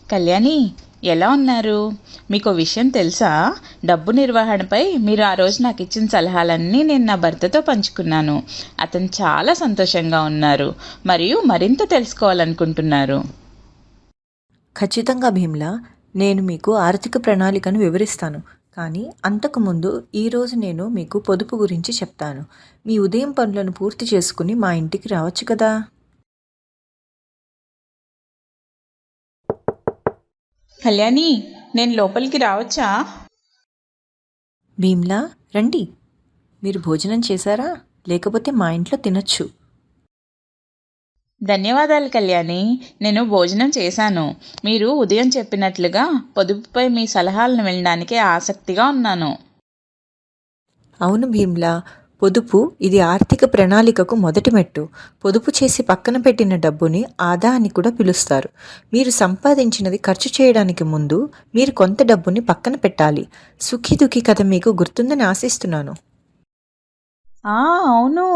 కళ్యాణి, ఎలా ఉన్నారు? మీకు విషయం తెలుసా? డబ్బు నిర్వహణపై మీరు ఆ రోజు నాకు ఇచ్చిన సలహాలన్నీ నేను నా భర్తతో పంచుకున్నాను. అతను చాలా సంతోషంగా ఉన్నారు మరియు మరింత తెలుసుకోవాలనుకుంటున్నారు. ఖచ్చితంగా భీమ్లా, నేను మీకు ఆర్థిక ప్రణాళికను వివరిస్తాను. కానీ అంతకుముందు ఈరోజు నేను మీకు పొదుపు గురించి చెప్తాను. మీ ఉదయం పనులను పూర్తి చేసుకుని మా ఇంటికి రావచ్చు కదా. కళ్యాణి, నేను లోపలికి రావచ్చా? భీమ్లా, రండి. మీరు భోజనం చేశారా? లేకపోతే మా ఇంట్లో తినచ్చు. ధన్యవాదాలు కళ్యాణి, నేను భోజనం చేశాను. మీరు ఉదయం చెప్పినట్లుగా పొదుపుపై మీ సలహాలను వినడానికి ఆసక్తిగా ఉన్నాను. అవును భీమ్లా, పొదుపు ఇది ఆర్థిక ప్రణాళికకు మొదటి మెట్టు. పొదుపు చేసి పక్కన పెట్టిన డబ్బుని ఆదా అని కూడా పిలుస్తారు. మీరు సంపాదించినది ఖర్చు చేయడానికి ముందు మీరు కొంత డబ్బుని పక్కన పెట్టాలి. సుఖీ కథ మీకు గుర్తుందని ఆశిస్తున్నాను. అవును.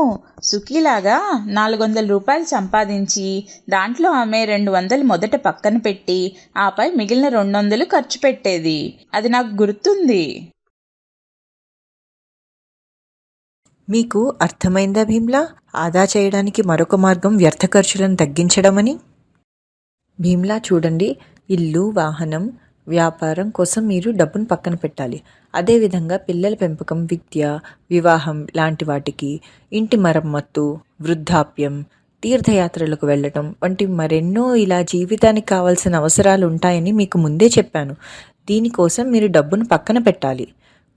సుఖీలాగా 400 రూపాయలు సంపాదించి దాంట్లో ఆమె 200 మొదట పక్కన పెట్టి ఆపై మిగిలిన 200 ఖర్చు పెట్టేది. అది నాకు గుర్తుంది. మీకు అర్థమైందా భీమ్లా? ఆదా చేయడానికి మరొక మార్గం వ్యర్థ ఖర్చులను తగ్గించడమని. భీమ్లా చూడండి, ఇల్లు, వాహనం, వ్యాపారం కోసం మీరు డబ్బును పక్కన పెట్టాలి. అదేవిధంగా పిల్లల పెంపకం, విద్య, వివాహం లాంటి వాటికి, ఇంటి మరమ్మత్తు, వృద్ధాప్యం, తీర్థయాత్రలకు వెళ్ళటం వంటి మరెన్నో ఇలా జీవితానికి కావాల్సిన అవసరాలు ఉంటాయని మీకు ముందే చెప్పాను. దీనికోసం మీరు డబ్బును పక్కన పెట్టాలి.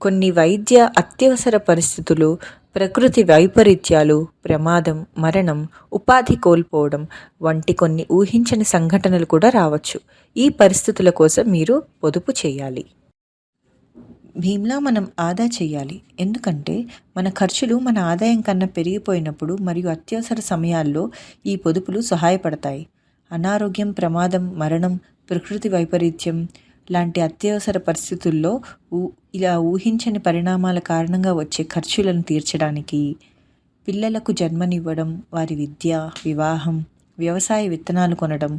కొన్ని వైద్య అత్యవసర పరిస్థితులు, ప్రకృతి వైపరీత్యాలు, ప్రమాదం, మరణం, ఉపాధి కోల్పోవడం వంటి కొన్ని ఊహించని సంఘటనలు కూడా రావచ్చు. ఈ పరిస్థితుల కోసం మీరు పొదుపు చేయాలి. భీమ్లా, మనం ఆదా చేయాలి. ఎందుకంటే మన ఖర్చులు మన ఆదాయం కన్నా పెరిగిపోయినప్పుడు మరియు అత్యవసర సమయాల్లో ఈ పొదుపులు సహాయపడతాయి. అనారోగ్యం, ప్రమాదం, మరణం, ప్రకృతి వైపరీత్యం లాంటి అత్యవసర పరిస్థితుల్లో ఇలా ఊహించని పరిణామాల కారణంగా వచ్చే ఖర్చులను తీర్చడానికి, పిల్లలకు జన్మనివ్వడం, వారి విద్య, వివాహం, వ్యవసాయ విత్తనాలు కొనడం,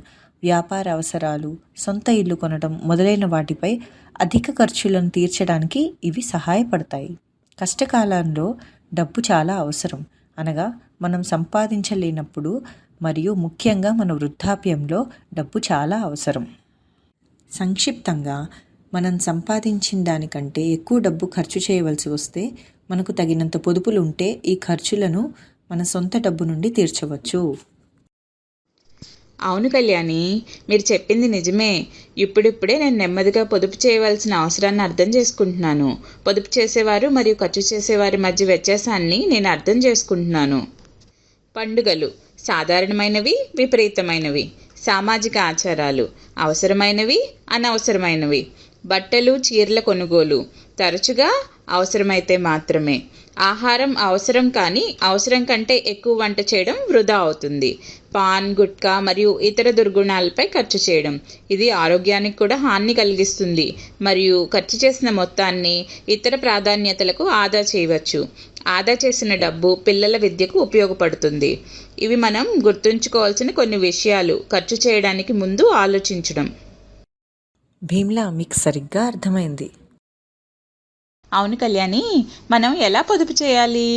వ్యాపార అవసరాలు, సొంత ఇల్లు కొనడం మొదలైన వాటిపై అధిక ఖర్చులను తీర్చడానికి ఇవి సహాయపడతాయి. కష్టకాలంలో డబ్బు చాలా అవసరం. అనగా మనం సంపాదించలేనప్పుడు మరియు ముఖ్యంగా మన వృద్ధాప్యంలో డబ్బు చాలా అవసరం. సంక్షిప్తంగా, మనం సంపాదించిన దానికంటే ఎక్కువ డబ్బు ఖర్చు చేయవలసి వస్తే మనకు తగినంత పొదుపులు ఉంటే ఈ ఖర్చులను మన సొంత డబ్బు నుండి తీర్చవచ్చు. అవును కళ్యాణి, మీరు చెప్పింది నిజమే. ఇప్పుడిప్పుడే నేను నెమ్మదిగా పొదుపు చేయవలసిన అవసరాన్ని అర్థం చేసుకుంటున్నాను. పొదుపు చేసేవారు మరియు ఖర్చు చేసేవారి మధ్య వ్యత్యాసాన్ని నేను అర్థం చేసుకుంటున్నాను. పండుగలు సాధారణమైనవి, విపరీతమైనవి. సామాజిక ఆచారాలు అవసరమైనవి, అనవసరమైనవి. బట్టలు, చీరల కొనుగోలు తరచుగా అవసరమైతే మాత్రమే. ఆహారం అవసరం, కానీ అవసరం కంటే ఎక్కువ వంట చేయడం వృధా అవుతుంది. పాన్, గుట్కా మరియు ఇతర దుర్గుణాలపై ఖర్చు చేయడం ఇది ఆరోగ్యానికి కూడా హాని కలిగిస్తుంది మరియు ఖర్చు చేసిన మొత్తాన్ని ఇతర ప్రాధాన్యతలకు ఆదా చేయవచ్చు. ఆదా చేసిన డబ్బు పిల్లల విద్యకు ఉపయోగపడుతుంది. ఇవి మనం గుర్తుంచుకోవాల్సిన కొన్ని విషయాలు. ఖర్చు చేయడానికి ముందు ఆలోచించడం. భీమ్లా, మీకు సరిగ్గా అర్థమైంది. అవును కళ్యాణి, మనం ఎలా పొదుపు చేయాలి?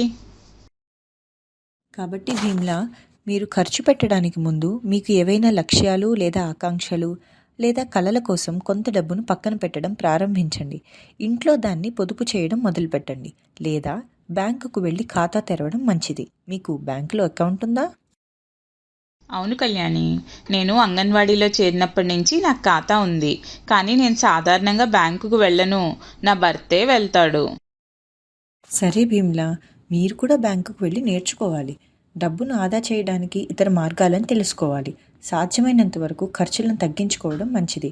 కాబట్టి భీమ్లా, మీరు ఖర్చు పెట్టడానికి ముందు మీకు ఏవైనా లక్ష్యాలు లేదా ఆకాంక్షలు లేదా కలల కోసం కొంత డబ్బును పక్కన పెట్టడం ప్రారంభించండి. ఇంట్లో దాన్ని పొదుపు చేయడం మొదలుపెట్టండి. లేదా బ్యాంకుకు వెళ్ళి ఖాతా తెరవడం మంచిది. మీకు బ్యాంకులో అకౌంట్ ఉందా? అవును కళ్యాణి, నేను అంగన్వాడీలో చేరినప్పటి నుంచి నాకు ఖాతా ఉంది. కానీ నేను సాధారణంగా బ్యాంకుకు వెళ్ళను. నా భర్తే వెళ్తాడు. సరే భీమ్లా, మీరు కూడా బ్యాంకుకు వెళ్ళి నేర్చుకోవాలి. డబ్బును ఆదా చేయడానికి ఇతర మార్గాలను తెలుసుకోవాలి. సాధ్యమైనంత వరకు ఖర్చులను తగ్గించుకోవడం మంచిది.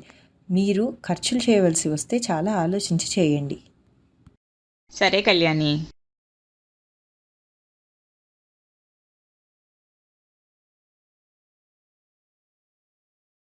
మీరు ఖర్చులు చేయవలసి వస్తే చాలా ఆలోచించి చేయండి. సరే కళ్యాణి.